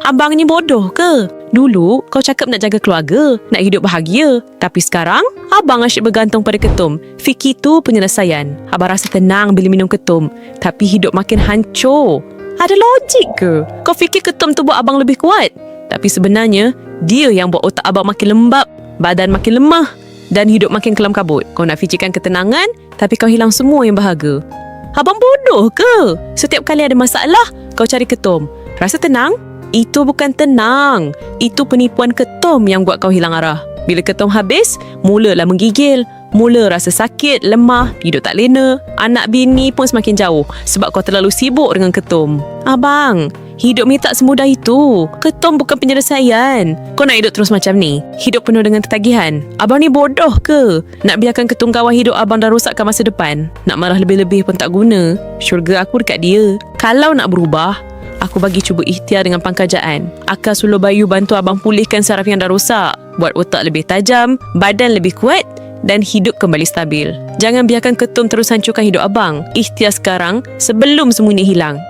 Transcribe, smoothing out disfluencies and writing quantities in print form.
Abang ni bodoh ke? Dulu kau cakap nak jaga keluarga, nak hidup bahagia. Tapi sekarang, abang asyik bergantung pada ketum. Fikir tu penyelesaian. Abang rasa tenang bila minum ketum, tapi hidup makin hancur. Ada logik ke? Kau fikir ketum tu buat abang lebih kuat? Tapi sebenarnya, dia yang buat otak abang makin lembab, badan makin lemah dan hidup makin kelam kabut. Kau nak fikirkan ketenangan, tapi kau hilang semua yang berharga. Abang bodoh ke? Setiap kali ada masalah, kau cari ketum. Rasa tenang? Itu bukan tenang. Itu penipuan ketum yang buat kau hilang arah. Bila ketum habis, mulalah menggigil. Mula rasa sakit, lemah, hidup tak lena. Anak bini pun semakin jauh sebab kau terlalu sibuk dengan ketum. Abang, hidup ni tak semudah itu. Ketum bukan penyelesaian. Kau nak hidup terus macam ni? Hidup penuh dengan ketagihan? Abang ni bodoh ke? Nak biarkan ketum kawal hidup abang dan rosakkan masa depan? Nak marah lebih-lebih pun tak guna. Syurga aku dekat dia. Kalau nak berubah, aku bagi cuba ikhtiar dengan pangkajaan. Akal Suluh Bayu bantu abang pulihkan saraf yang dah rosak, buat otak lebih tajam, badan lebih kuat dan hidup kembali stabil. Jangan biarkan ketum terus hancurkan hidup abang. Ikhtiar sekarang sebelum semua ini hilang.